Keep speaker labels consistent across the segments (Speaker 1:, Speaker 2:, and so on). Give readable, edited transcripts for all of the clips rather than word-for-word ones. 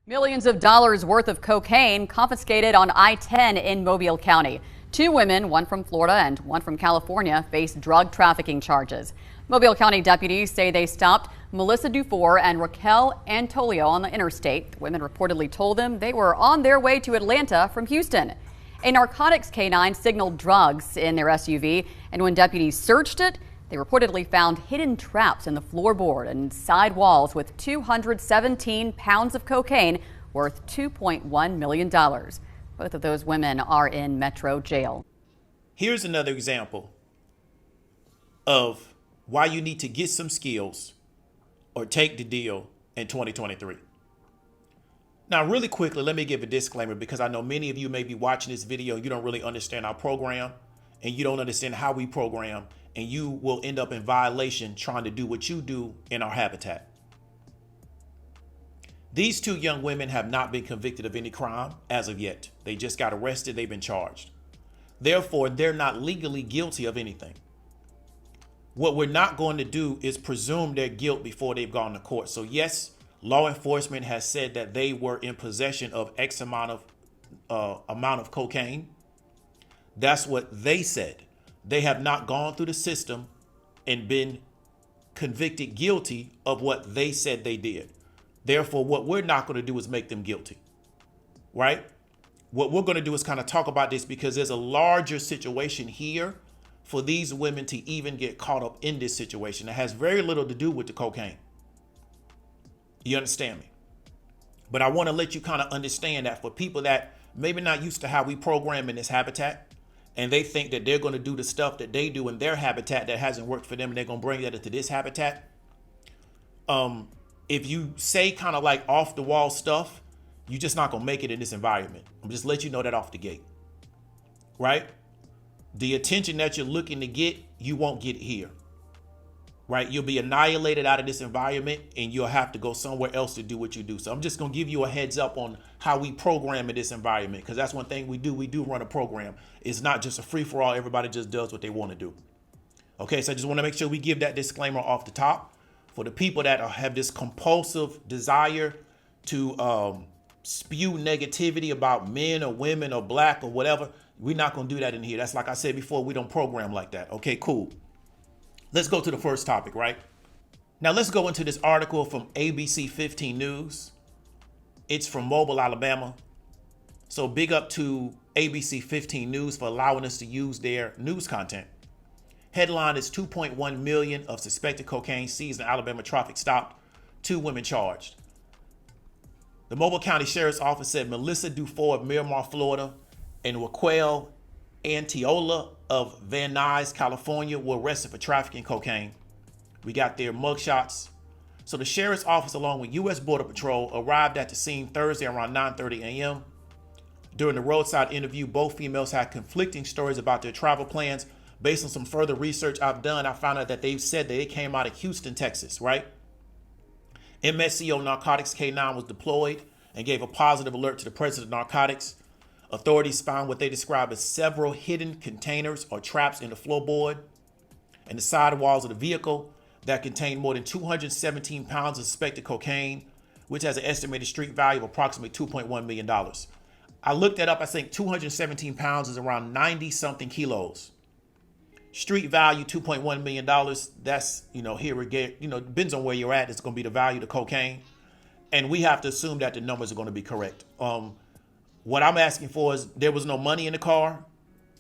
Speaker 1: Millions of dollars worth of cocaine confiscated on I-10 in Mobile County. Two women, one from Florida and one from California, face drug trafficking charges. Mobile County deputies say they stopped Melissa Dufour and Raquel Antolio on the interstate. The women reportedly told them they were on their way to Atlanta from Houston. A narcotics canine signaled drugs in their SUV, and when deputies searched it, they reportedly found hidden traps in the floorboard and side walls with 217 pounds of cocaine worth $2.1 million. Both of those women are in Metro Jail.
Speaker 2: Here's another example of why you need to get some skills or take the deal in 2023. Now, really quickly, let me give a disclaimer because I know many of you may be watching this video. You don't really understand our program and you don't understand how we program, and you will end up in violation trying to do what you do in our habitat. These two young women have not been convicted of any crime as of yet. They just got arrested. They've been charged. Therefore, they're not legally guilty of anything. What we're not going to do is presume their guilt before they've gone to court. So yes, law enforcement has said that they were in possession of X amount of cocaine. That's what they said. They have not gone through the system and been convicted guilty of what they said they did. Therefore, what we're not going to do is make them guilty, right? What we're going to do is kind of talk about this because there's a larger situation here for these women to even get caught up in this situation that has very little to do with the cocaine. You understand me? But I want to let you kind of understand that for people that maybe not used to how we program in this habitat, and they think that they're going to do the stuff that they do in their habitat that hasn't worked for them, and they're going to bring that into this habitat. If you say kind of like off the wall stuff, you're just not going to make it in this environment. I'm just let you know that off the gate, right? The attention that you're looking to get, you won't get here, right? You'll be annihilated out of this environment and you'll have to go somewhere else to do what you do. So I'm just going to give you a heads up on how we program in this environment, because that's one thing we do. We do run a program. It's not just a free for all. Everybody just does what they want to do. Okay, so I just want to make sure we give that disclaimer off the top for the people that have this compulsive desire to spew negativity about men or women or black or whatever. We're not going to do that in here. That's like I said before, we don't program like that. Okay, cool. Let's go to the first topic, right? Now let's go into this article from ABC 15 News. It's from Mobile, Alabama. So big up to ABC 15 News for allowing us to use their news content. Headline is 2.1 million of suspected cocaine seized in Alabama traffic stop. 2 women charged. The Mobile County Sheriff's Office said Melissa Dufour of Miramar, Florida, and Raquel Antiola of Van Nuys, California, were arrested for trafficking cocaine. We got their mugshots. So the Sheriff's Office, along with U.S. Border Patrol, arrived at the scene Thursday around 9:30 a.m. During the roadside interview, both females had conflicting stories about their travel plans. Based on some further research I've done, I found out that they've said that they came out of Houston, Texas, right? MSCO Narcotics K9 was deployed and gave a positive alert to the president of narcotics. Authorities found what they describe as several hidden containers or traps in the floorboard and the side walls of the vehicle that contained more than 217 pounds of suspected cocaine, which has an estimated street value of approximately $2.1 million. I looked that up. I think 217 pounds is around 90 something kilos. Street value, $2.1 million. That's, here again, depends on where you're at. It's going to be the value of the cocaine. And we have to assume that the numbers are going to be correct. What I'm asking for is there was no money in the car,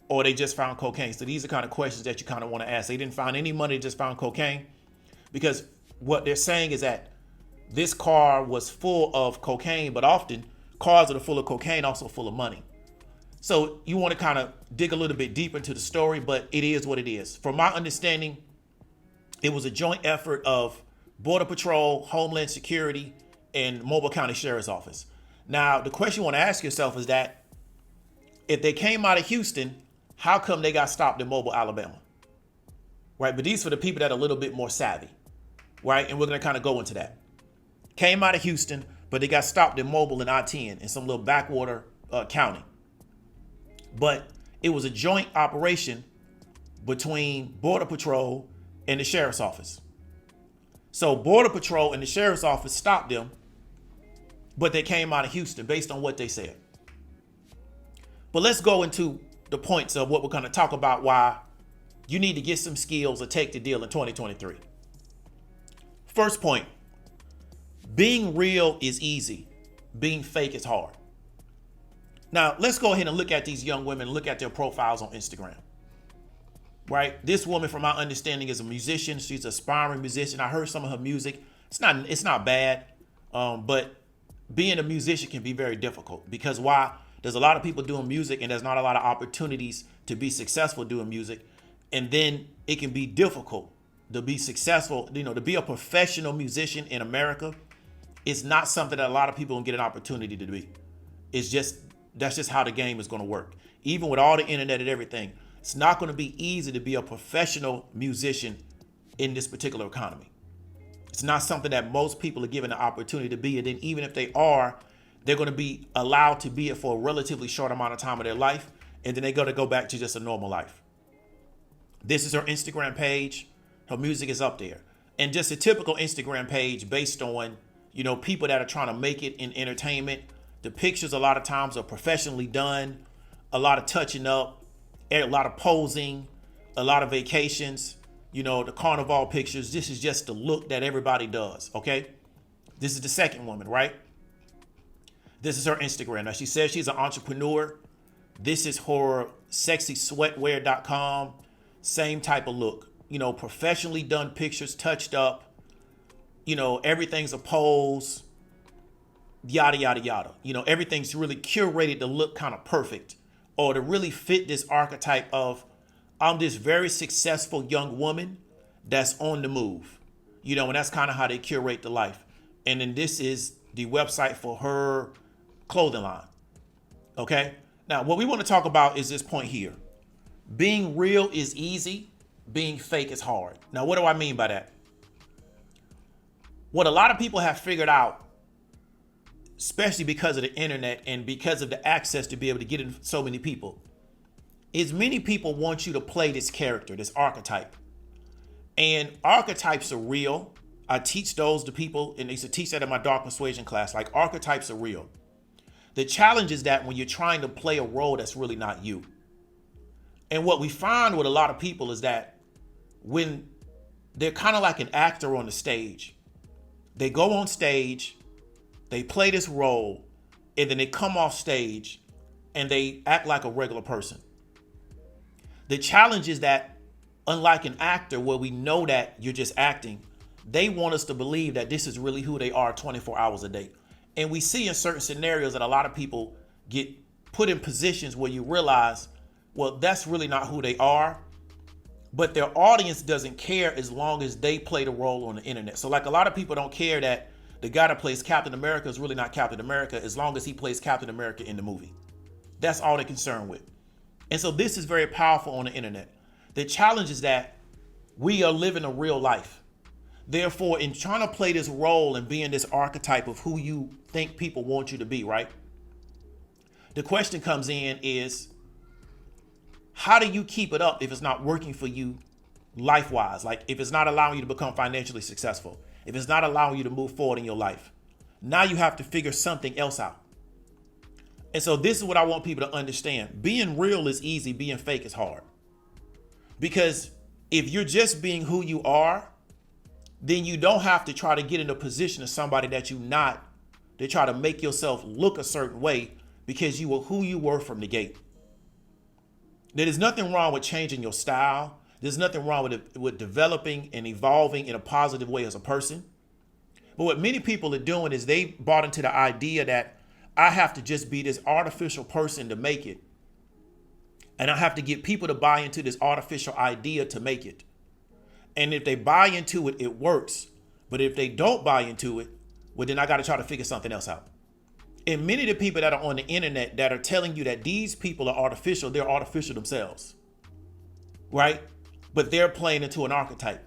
Speaker 2: or they just found cocaine. So these are kind of questions that you kind of want to ask. They didn't find any money, just found cocaine. Because what they're saying is that this car was full of cocaine, but often cars that are full of cocaine also full of money. So you want to kind of dig a little bit deeper into the story, but it is what it is. From my understanding, it was a joint effort of Border Patrol, Homeland Security, and Mobile County Sheriff's Office. Now, the question you want to ask yourself is that if they came out of Houston, how come they got stopped in Mobile, Alabama? Right? But these are the people that are a little bit more savvy, right? And we're going to kind of go into that. Came out of Houston, but they got stopped in Mobile and I-10 in some little backwater county. But it was a joint operation between Border Patrol and the Sheriff's Office. So Border Patrol and the Sheriff's Office stopped them but they came out of Houston based on what they said. But let's go into the points of what we're going to talk about, why you need to get some skills or take the deal in 2023. First point, being real is easy. Being fake is hard. Now, let's go ahead and look at these young women, look at their profiles on Instagram. Right? This woman, from my understanding, is a musician. She's an aspiring musician. I heard some of her music. It's not bad. But being a musician can be very difficult because why? There's a lot of people doing music and there's not a lot of opportunities to be successful doing music. And then it can be difficult to be successful, to be a professional musician in America. It's not something that a lot of people can get an opportunity to be. That's just how the game is going to work. Even with all the internet and everything, it's not going to be easy to be a professional musician in this particular economy. It's not something that most people are given the opportunity to be. And then even if they are, they're going to be allowed to be it for a relatively short amount of time of their life. And then they're going to go back to just a normal life. This is her Instagram page. Her music is up there. And just a typical Instagram page based on, people that are trying to make it in entertainment. The pictures a lot of times are professionally done. A lot of touching up. A lot of posing. A lot of vacations. The carnival pictures. This is just the look that everybody does. Okay. This is the second woman, right? This is her Instagram. Now, she says she's an entrepreneur. This is her sexysweatwear.com. Same type of look. Professionally done pictures, touched up. Everything's a pose. Yada, yada, yada. Everything's really curated to look kind of perfect or to really fit this archetype of I'm this very successful young woman that's on the move. And that's kind of how they curate the life. And then this is the website for her clothing line. Okay. Now, what we want to talk about is this point here. Being real is easy. Being fake is hard. Now, what do I mean by that? What a lot of people have figured out, especially because of the internet and because of the access to be able to get in so many people, is many people want you to play this character, this archetype. And archetypes are real. I teach those to people, and they used to teach that in my dark persuasion class. Like, archetypes are real. The challenge is that when you're trying to play a role that's really not you. And what we find with a lot of people is that when they're kind of like an actor on the stage, they go on stage, they play this role, and then they come off stage and they act like a regular person. The challenge is that, unlike an actor where we know that you're just acting, they want us to believe that this is really who they are 24 hours a day. And we see in certain scenarios that a lot of people get put in positions where you realize, well, that's really not who they are. But their audience doesn't care as long as they play the role on the internet. So like a lot of people don't care that the guy that plays Captain America is really not Captain America as long as he plays Captain America in the movie. That's all they're concerned with. And so this is very powerful on the internet. The challenge is that we are living a real life. Therefore, in trying to play this role and being this archetype of who you think people want you to be, right? The question comes in is, how do you keep it up if it's not working for you life-wise? Like if it's not allowing you to become financially successful, if it's not allowing you to move forward in your life, now you have to figure something else out. And so this is what I want people to understand. Being real is easy. Being fake is hard. Because if you're just being who you are, then you don't have to try to get in a position of somebody that you're not, to try to make yourself look a certain way because you were who you were from the gate. There's nothing wrong with changing your style. There's nothing wrong with developing and evolving in a positive way as a person. But what many people are doing is they bought into the idea that I have to just be this artificial person to make it. And I have to get people to buy into this artificial idea to make it. And if they buy into it, it works. But if they don't buy into it, well, then I got to try to figure something else out. And many of the people that are on the internet that are telling you that these people are artificial, they're artificial themselves, right? But they're playing into an archetype.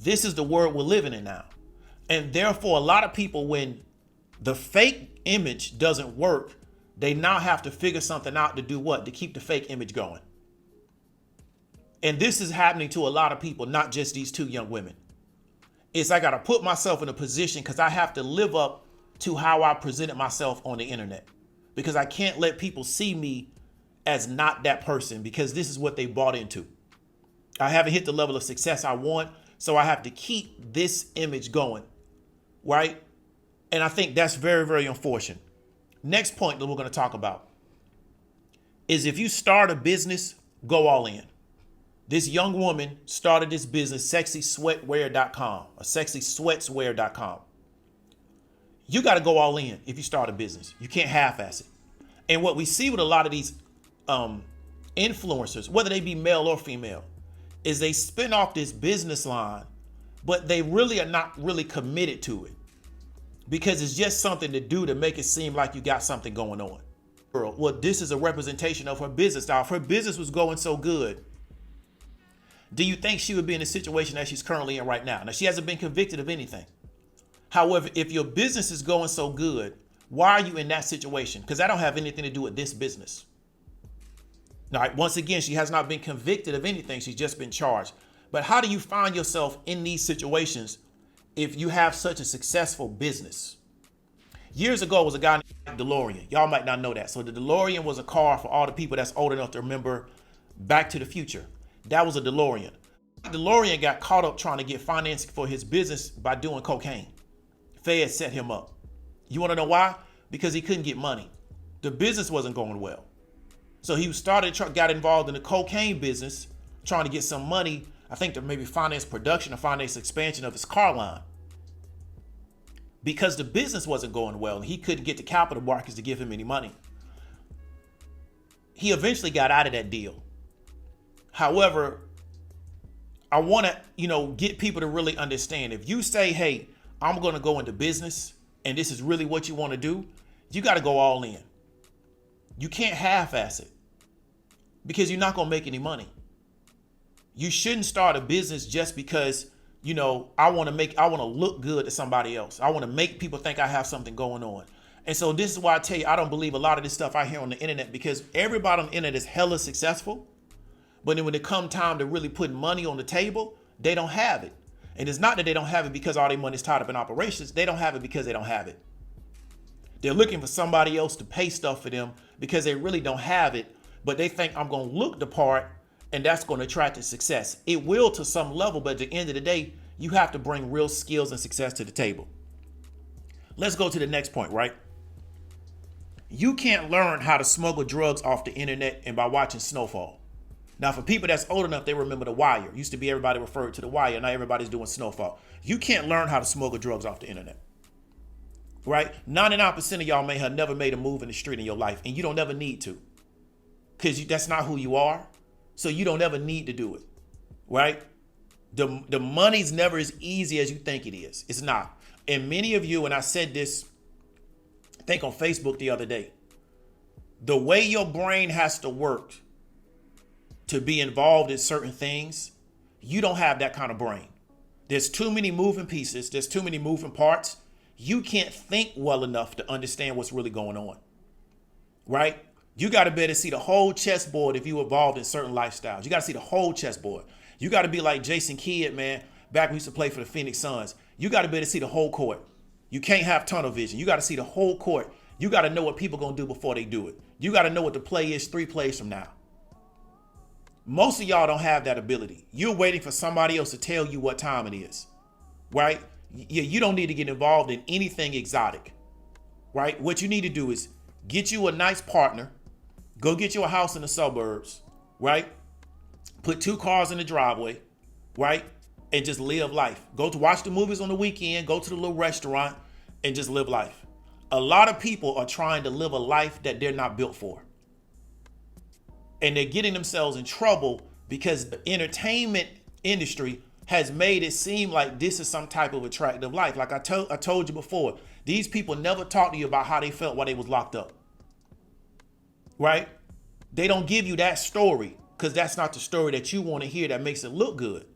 Speaker 2: This is the world we're living in now. And therefore, a lot of people, when the fake image doesn't work, they now have to figure something out to do what? To keep the fake image going. And this is happening to a lot of people, not just these two young women. It's I got to put myself in a position because I have to live up to how I presented myself on the internet, because I can't let people see me as not that person, because this is what they bought into. I haven't hit the level of success I want, so I have to keep this image going, right? And I think that's very, very unfortunate. Next point that we're going to talk about is, if you start a business, go all in. This young woman started this business, sexysweatwear.com, or sexysweatswear.com. You got to go all in if you start a business. You can't half-ass it. And what we see with a lot of these influencers, whether they be male or female, is they spin off this business line, but they really are not really committed to it, because it's just something to do to make it seem like you got something going on. Well, this is a representation of her business style. If her business was going so good, do you think she would be in the situation that she's currently in right now? Now, she hasn't been convicted of anything. However, if your business is going so good, why are you in that situation? Because that don't have anything to do with this business. All right, once again, she has not been convicted of anything. She's just been charged. But how do you find yourself in these situations if you have such a successful business? Years ago was a guy named DeLorean. Y'all might not know that. So the DeLorean was a car, for all the people that's old enough to remember Back to the Future. That was a DeLorean. DeLorean got caught up trying to get financing for his business by doing cocaine. Fed set him up. You want to know why? Because he couldn't get money. The business wasn't going well. So he got involved in the cocaine business, trying to get some money, I think, to maybe finance production or finance expansion of his car line. Because the business wasn't going well and he couldn't get the capital markets to give him any money. He eventually got out of that deal. However, I want to, get people to really understand, if you say, hey, I'm going to go into business and this is really what you want to do, you got to go all in. You can't half-ass it, because you're not going to make any money. You shouldn't start a business just because, I want to look good to somebody else. I want to make people think I have something going on. And so this is why I tell you, I don't believe a lot of this stuff I hear on the internet, because everybody on the internet is hella successful. But then when it come time to really put money on the table, they don't have it. And it's not that they don't have it because all their money is tied up in operations. They don't have it because they don't have it. They're looking for somebody else to pay stuff for them because they really don't have it, but they think I'm going to look the part and that's going to attract the success. It will to some level, but at the end of the day, you have to bring real skills and success to the table. Let's go to the next point, right? You can't learn how to smuggle drugs off the internet and by watching Snowfall. Now, for people that's old enough, they remember The Wire. Used to be everybody referred to The Wire. Now everybody's doing Snowfall. You can't learn how to smuggle drugs off the internet. Right? 99% of y'all may have never made a move in the street in your life, and you don't ever need to, because that's not who you are. So you don't ever need to do it. Right? The money's never as easy as you think it is. It's not. And many of you, and I said this, I think on Facebook the other day, the way your brain has to work to be involved in certain things, you don't have that kind of brain. There's too many moving pieces. There's too many moving parts. You can't think well enough to understand what's really going on, right? You got to be able to see the whole chessboard if you're involved in certain lifestyles. You got to see the whole chessboard. You got to be like Jason Kidd, man, back when he used to play for the Phoenix Suns. You got to be able to see the whole court. You can't have tunnel vision. You got to see the whole court. You got to know what people going to do before they do it. You got to know what the play is 3 plays from now. Most of y'all don't have that ability. You're waiting for somebody else to tell you what time it is, right? You don't need to get involved in anything exotic, right? What you need to do is get you a nice partner, go get you a house in the suburbs, right? Put 2 cars in the driveway, right? And just live life. Go to watch the movies on the weekend, go to the little restaurant and just live life. A lot of people are trying to live a life that they're not built for. And they're getting themselves in trouble because the entertainment industry has made it seem like this is some type of attractive life. Like I told you before, these people never talk to you about how they felt while they was locked up, right? They don't give you that story because that's not the story that you want to hear that makes it look good.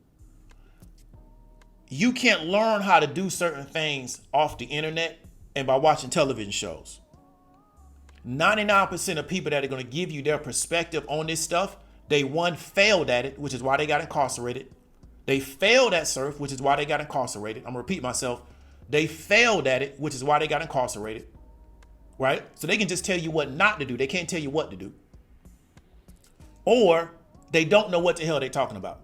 Speaker 2: You can't learn how to do certain things off the internet and by watching television shows. 99% of people that are going to give you their perspective on this stuff, they failed at it, which is why they got incarcerated. They failed at surf, which is why they got incarcerated. I'm going to repeat myself. They failed at it, which is why they got incarcerated, right? So they can just tell you what not to do. They can't tell you what to do. Or they don't know what the hell they're talking about.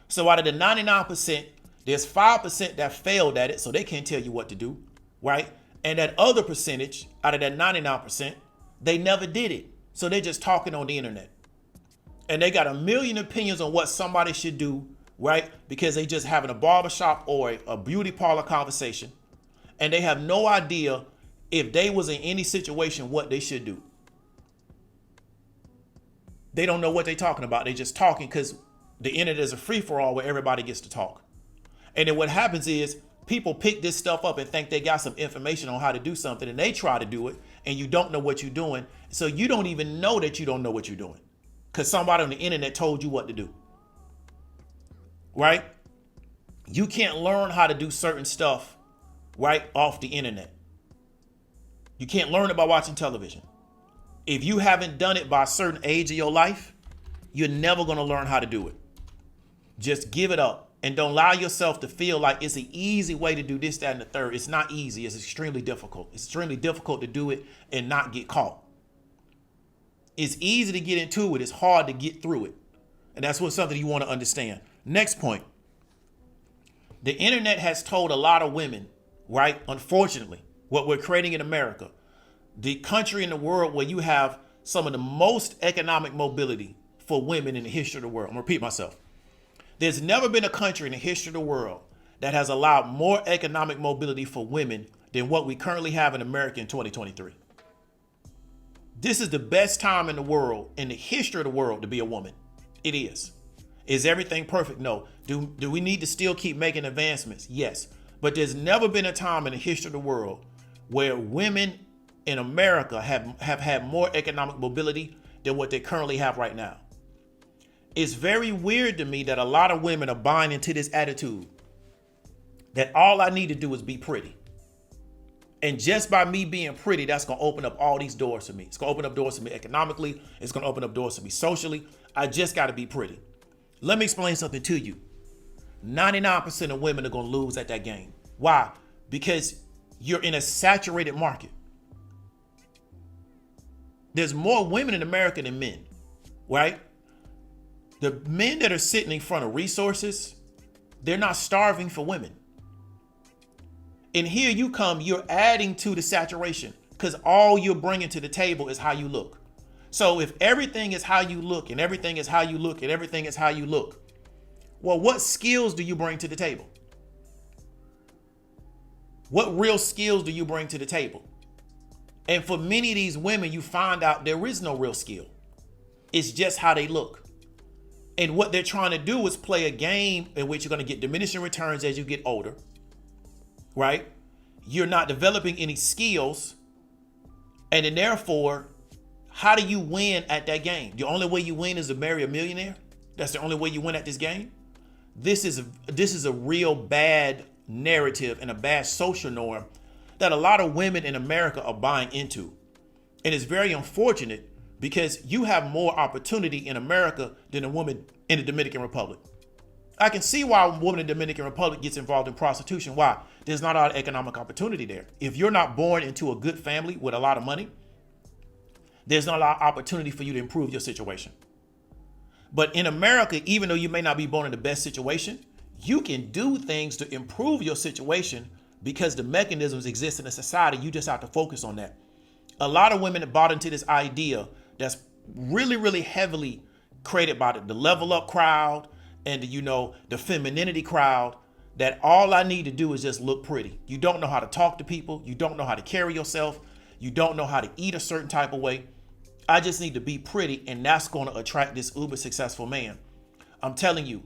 Speaker 2: So out of the 99%, there's 5% that failed at it, so they can't tell you what to do, right? And that other percentage, out of that 99%, they never did it. So they're just talking on the internet. And they got a million opinions on what somebody should do, right? Because they just having a barbershop or a beauty parlor conversation. And they have no idea if they was in any situation, what they should do. They don't know what they're talking about. They just talking because the internet is a free-for-all where everybody gets to talk. And then what happens is people pick this stuff up and think they got some information on how to do something, and they try to do it, and you don't know what you're doing. So you don't even know that you don't know what you're doing because somebody on the internet told you what to do, right? You can't learn how to do certain stuff, right, off the internet. You can't learn it by watching television. If you haven't done it by a certain age of your life, you're never going to learn how to do it. Just give it up. And don't allow yourself to feel like it's an easy way to do this, that, and the third. It's not easy. It's extremely difficult. It's extremely difficult to do it and not get caught. It's easy to get into it. It's hard to get through it. And that's what something you want to understand. Next point. The internet has told a lot of women, right, unfortunately, what we're creating in America, the country in the world where you have some of the most economic mobility for women in the history of the world. I'm going to repeat myself. There's never been a country in the history of the world that has allowed more economic mobility for women than what we currently have in America in 2023. This is the best time in the world, in the history of the world, to be a woman. It is. Is everything perfect? No. Do we need to still keep making advancements? Yes. But there's never been a time in the history of the world where women in America have had more economic mobility than what they currently have right now. It's very weird to me that a lot of women are buying into this attitude that all I need to do is be pretty. And just by me being pretty, that's going to open up all these doors for me. It's going to open up doors for me economically. It's going to open up doors for me socially. I just got to be pretty. Let me explain something to you. 99% of women are going to lose at that game. Why? Because you're in a saturated market. There's more women in America than men, right? The men that are sitting in front of resources, they're not starving for women. And here you come, you're adding to the saturation because all you're bringing to the table is how you look. So if everything is how you look and everything is how you look and everything is how you look, well, what skills do you bring to the table? What real skills do you bring to the table? And for many of these women, you find out there is no real skill. It's just how they look. And what they're trying to do is play a game in which you're going to get diminishing returns as you get older, right? You're not developing any skills. And then therefore, how do you win at that game? The only way you win is to marry a millionaire. That's the only way you win at this game. This is a real bad narrative and a bad social norm that a lot of women in America are buying into. And it's very unfortunate because you have more opportunity in America than a woman in the Dominican Republic. I can see why a woman in the Dominican Republic gets involved in prostitution. Why? There's not a lot of economic opportunity there. If you're not born into a good family with a lot of money, there's not a lot of opportunity for you to improve your situation. But in America, even though you may not be born in the best situation, you can do things to improve your situation because the mechanisms exist in a society. You just have to focus on that. A lot of women have bought into this idea that's really, really heavily created by the level up crowd and the femininity crowd, that all I need to do is just look pretty. You don't know how to talk to people. You don't know how to carry yourself. You don't know how to eat a certain type of way. I just need to be pretty, and that's going to attract this uber successful man. I'm telling you,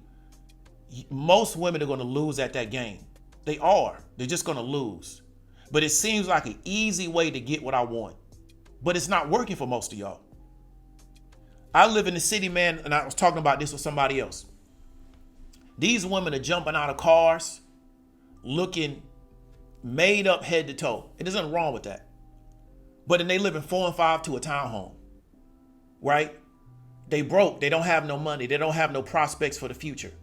Speaker 2: most women are going to lose at that game. They are. They're just going to lose. But it seems like an easy way to get what I want. But it's not working for most of y'all. I live in the city, man, and I was talking about this with somebody else. These women are jumping out of cars, looking made up head to toe. And there's nothing wrong with that. But then they live in 4 and 5 to a townhome, right? They broke. They don't have no money. They don't have no prospects for the future.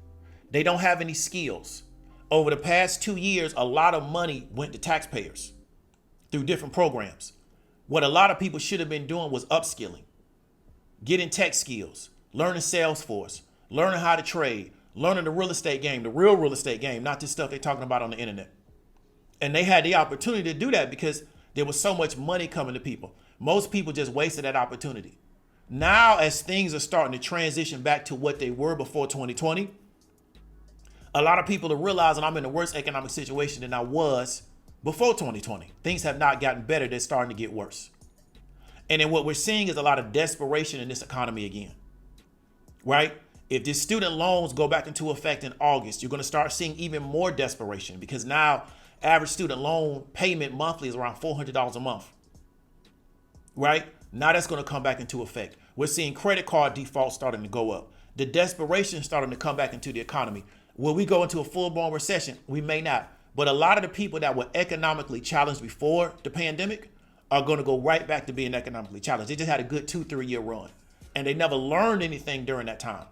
Speaker 2: They don't have any skills. Over the past 2 years, a lot of money went to taxpayers through different programs. What a lot of people should have been doing was upskilling, getting tech skills, learning Salesforce, learning how to trade, learning the real estate game, the real real estate game, not this stuff they're talking about on the internet. And they had the opportunity to do that because there was so much money coming to people. Most people just wasted that opportunity. Now, as things are starting to transition back to what they were before 2020, a lot of people are realizing I'm in a worse economic situation than I was before 2020. Things have not gotten better. They're starting to get worse. And then what we're seeing is a lot of desperation in this economy again, right? If these student loans go back into effect in August, you're going to start seeing even more desperation because now average student loan payment monthly is around $400 a month, right? Now that's going to come back into effect. We're seeing credit card defaults starting to go up. The desperation is starting to come back into the economy. Will we go into a full-blown recession? We may not. But a lot of the people that were economically challenged before the pandemic are going to go right back to being economically challenged. They just had a good 2-3 year run and they never learned anything during that time.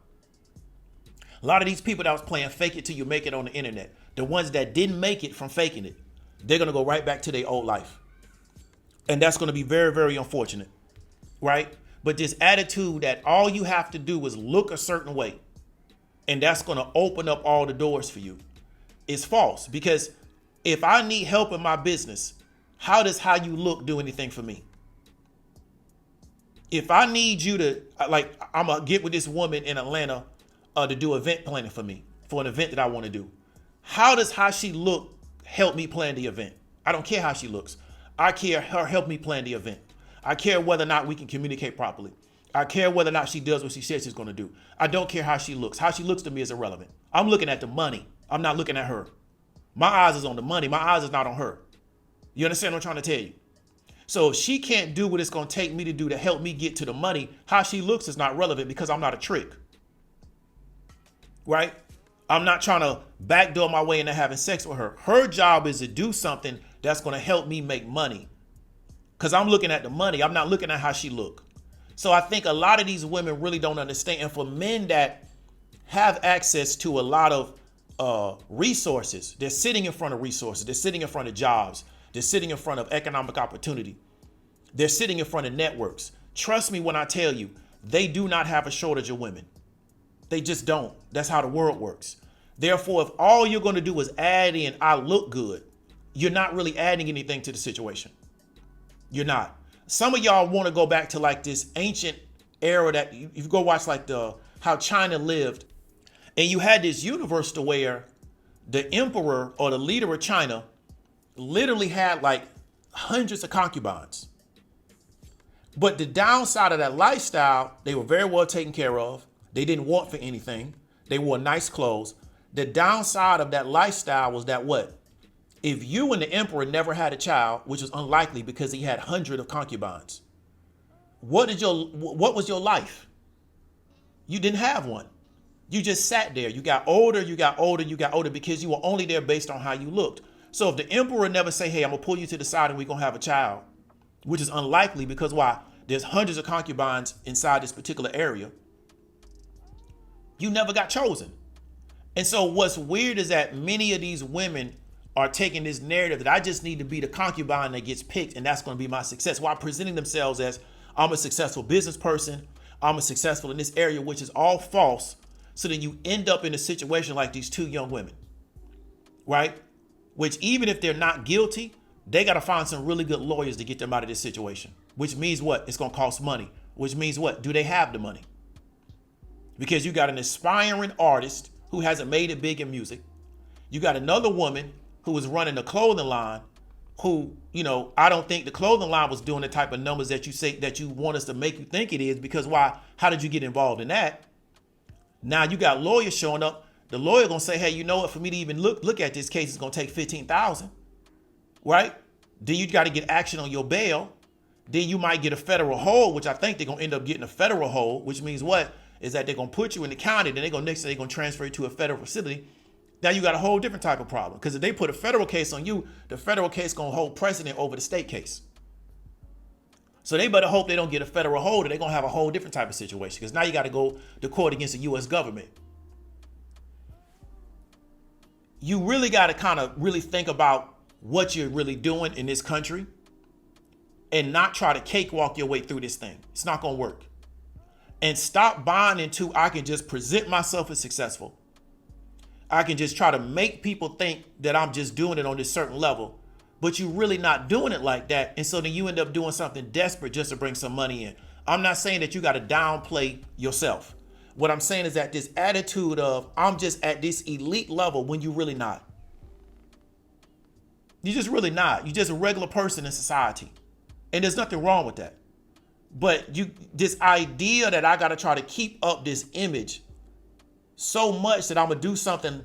Speaker 2: A lot of these people that was playing fake it till you make it on the internet, the ones that didn't make it from faking it, they're going to go right back to their old life. And that's going to be very, very unfortunate, right? But this attitude that all you have to do is look a certain way and that's going to open up all the doors for you is false. Because if I need help in my business, how does how you look do anything for me? If I need you to, like, I'm going to get with this woman in Atlanta to do event planning for me, for an event that I want to do. How does how she look help me plan the event? I don't care how she looks. I care her help me plan the event. I care whether or not we can communicate properly. I care whether or not she does what she says she's going to do. I don't care how she looks. How she looks to me is irrelevant. I'm looking at the money. I'm not looking at her. My eyes is on the money. My eyes is not on her. You understand what I'm trying to tell you? So if she can't do what it's going to take me to do to help me get to the money, how she looks is not relevant because I'm not a trick. Right? I'm not trying to backdoor my way into having sex with her. Her job is to do something that's going to help me make money. Because I'm looking at the money. I'm not looking at how she look. So I think a lot of these women really don't understand. And for men that have access to a lot of resources, they're sitting in front of resources. They're sitting in front of jobs. They're sitting in front of economic opportunity. They're sitting in front of networks. Trust me when I tell you, they do not have a shortage of women. They just don't. That's how the world works. Therefore, if all you're going to do is add in, I look good, you're not really adding anything to the situation. You're not. Some of y'all want to go back to like this ancient era that you go watch like how China lived. And you had this universe to where the emperor or the leader of China literally had like hundreds of concubines. But the downside of that lifestyle, they were very well taken care of. They didn't want for anything. They wore nice clothes. The downside of that lifestyle was that what? If you and the emperor never had a child, which was unlikely because he had hundreds of concubines, what was your life? You didn't have one. You just sat there. You got older, because you were only there based on how you looked. So if the emperor never say, hey, I'm going to pull you to the side and we're going to have a child, which is unlikely because why? There's hundreds of concubines inside this particular area. You never got chosen. And so what's weird is that many of these women are taking this narrative that I just need to be the concubine that gets picked and that's going to be my success, while presenting themselves as I'm a successful business person, I'm a successful in this area, which is all false. So then you end up in a situation like these two young women, right? Which even if they're not guilty, they got to find some really good lawyers to get them out of this situation, which means what? It's going to cost money, which means what? Do they have the money? Because you got an aspiring artist who hasn't made it big in music. You got another woman who was running a clothing line who, I don't think the clothing line was doing the type of numbers that you say that you want us to make you think it is, because why? How did you get involved in that? Now you got lawyers showing up. The lawyer gonna say, hey, you know what? For me to even look at this case, it's gonna take $15,000, right? Then you got to get action on your bail. Then you might get a federal hold, which I think they're gonna end up getting a federal hold, which means what? Is that they're gonna put you in the county, then they're gonna transfer you to a federal facility. Now you got a whole different type of problem, because if they put a federal case on you, the federal case gonna hold precedent over the state case. So they better hope they don't get a federal hold, or they're gonna have a whole different type of situation, because now you got to go to court against the U.S. government. you really got to kind of really think about what you're really doing in this country and not try to cakewalk your way through this thing. It's not going to work. And stop buying into, I can just present myself as successful. I can just try to make people think that I'm just doing it on this certain level, but you're really not doing it like that. And so then you end up doing something desperate just to bring some money in. I'm not saying that you got to downplay yourself. What I'm saying is that this attitude of I'm just at this elite level when you're really not. You're just really not. You're just a regular person in society. And there's nothing wrong with that. But this idea that I got to try to keep up this image so much that I'm going to do something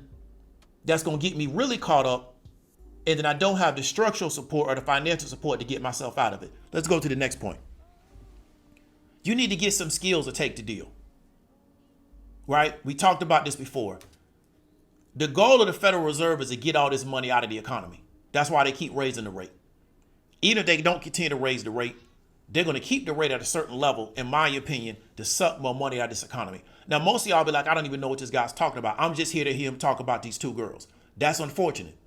Speaker 2: that's going to get me really caught up, and then I don't have the structural support or the financial support to get myself out of it. Let's go to the next point. You need to get some skills to take the deal. Right? We talked about this before. The goal of the Federal Reserve is to get all this money out of the economy. That's why they keep raising the rate. Even if they don't continue to raise the rate, they're going to keep the rate at a certain level, in my opinion, to suck more money out of this economy. Now, most of y'all be like, I don't even know what this guy's talking about. I'm just here to hear him talk about these two girls. That's unfortunate.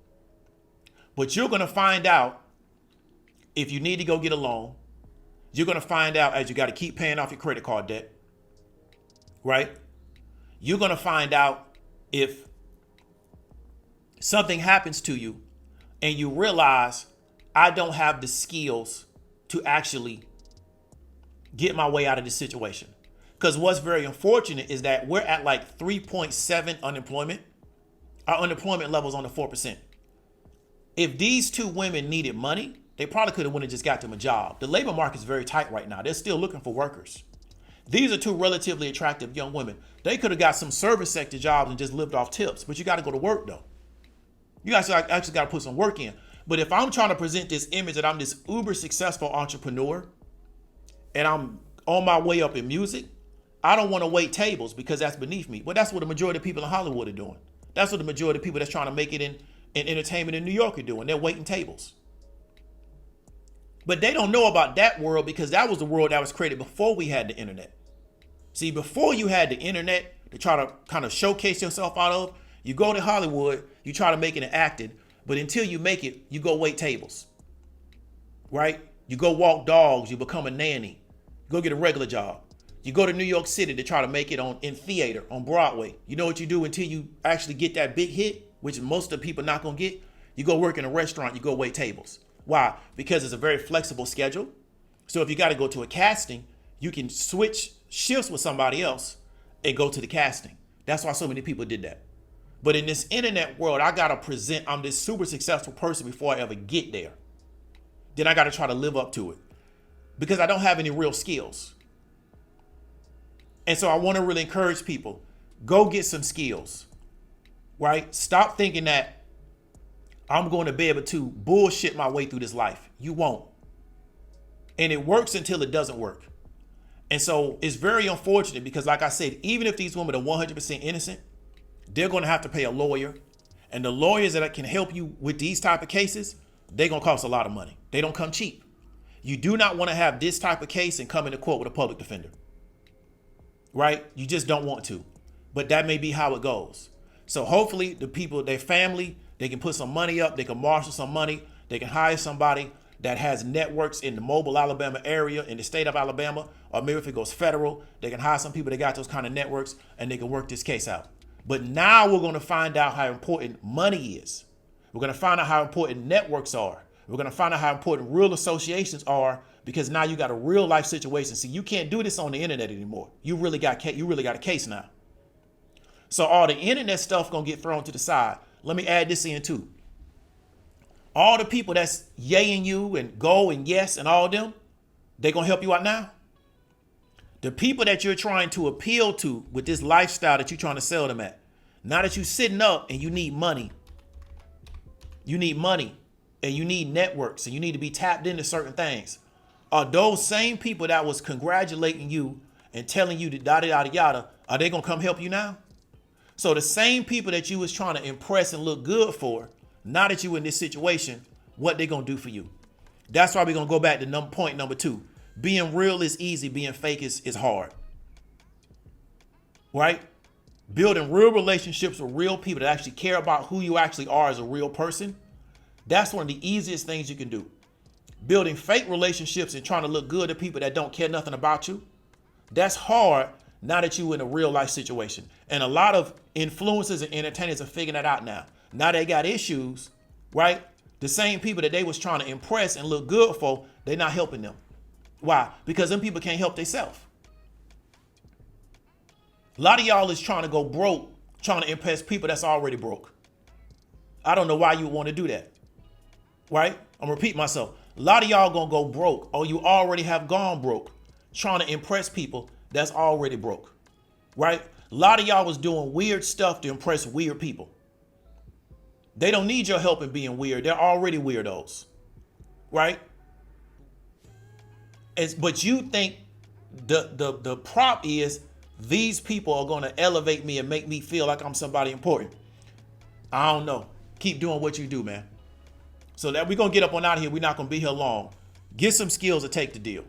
Speaker 2: But you're going to find out if you need to go get a loan. You're going to find out as you got to keep paying off your credit card debt. Right? You're going to find out if something happens to you and you realize I don't have the skills to actually get my way out of this situation. Because what's very unfortunate is that we're at like 3.7 unemployment. Our unemployment level's on the 4%. If these two women needed money, they probably could have went and just got them a job. The labor market is very tight right now. They're still looking for workers. These are two relatively attractive young women. They could have got some service sector jobs and just lived off tips, but you got to go to work though. You guys actually got to put some work in. But if I'm trying to present this image that I'm this uber successful entrepreneur and I'm on my way up in music, I don't want to wait tables because that's beneath me. But that's what the majority of people in Hollywood are doing. That's what the majority of people that's trying to make it in entertainment in New York are doing. They're waiting tables. But they don't know about that world because that was the world that was created before we had the internet. See, before you had the internet to try to kind of showcase yourself out of, you go to Hollywood, you try to make it an acting, but until you make it, you go wait tables, right? You go walk dogs, you become a nanny, go get a regular job. You go to New York City to try to make it in theater, on Broadway. You know what you do until you actually get that big hit, which most of the people not gonna get? You go work in a restaurant, you go wait tables. Why? Because it's a very flexible schedule. So if you gotta go to a casting, you can switch shifts with somebody else and go to the casting. That's why so many people did that. But in this internet world, I gotta present I'm this super successful person before I ever get there. Then I gotta try to live up to it because I don't have any real skills. And so I want to really encourage people, go get some skills, right? Stop thinking that I'm going to be able to bullshit my way through this life. You won't. And it works until it doesn't work. And so it's very unfortunate because like I said, even if these women are 100% innocent, they're going to have to pay a lawyer. And the lawyers that can help you with these type of cases, they're going to cost a lot of money. They don't come cheap. You do not want to have this type of case and come into court with a public defender. Right? You just don't want to. But that may be how it goes. So hopefully the people, their family, they can put some money up. They can marshal some money. They can hire somebody that has networks in the Mobile, Alabama area, in the state of Alabama, or maybe if it goes federal, they can hire some people that got those kind of networks and they can work this case out. But now we're going to find out how important money is. We're going to find out how important networks are. We're going to find out how important real associations are because now you got a real life situation. See, you can't do this on the internet anymore. You really got a case now. So all the internet stuff going to get thrown to the side. Let me add this in too. All the people that's yaying you and go and yes and all them, they going to help you out now. The people that you're trying to appeal to with this lifestyle that you're trying to sell them at. Now that you're sitting up and you need money and you need networks and you need to be tapped into certain things. Are those same people that was congratulating you and telling you that yada, yada, yada, are they going to come help you now? So the same people that you was trying to impress and look good for, now that you in this situation, what they going to do for you? That's why we're going to go back to point number 2. Being real is easy. Being fake is hard. Right? Building real relationships with real people that actually care about who you actually are as a real person. That's one of the easiest things you can do. Building fake relationships and trying to look good to people that don't care nothing about you. That's hard now that you're in a real life situation. And a lot of influencers and entertainers are figuring that out now. Now they got issues, right? The same people that they was trying to impress and look good for, they're not helping them. Why? Because them people can't help themselves. A lot of y'all is trying to go broke, trying to impress people that's already broke. I don't know why you want to do that, right? I'm gonna repeat myself. A lot of y'all gonna go broke, or you already have gone broke, trying to impress people that's already broke, right? A lot of y'all was doing weird stuff to impress weird people. They don't need your help in being weird. They're already weirdos, right? But you think the prop is these people are going to elevate me and make me feel like I'm somebody important. I don't know. Keep doing what you do, man. So that we're going to get up on out of here. We're not going to be here long. Get some skills to take the deal.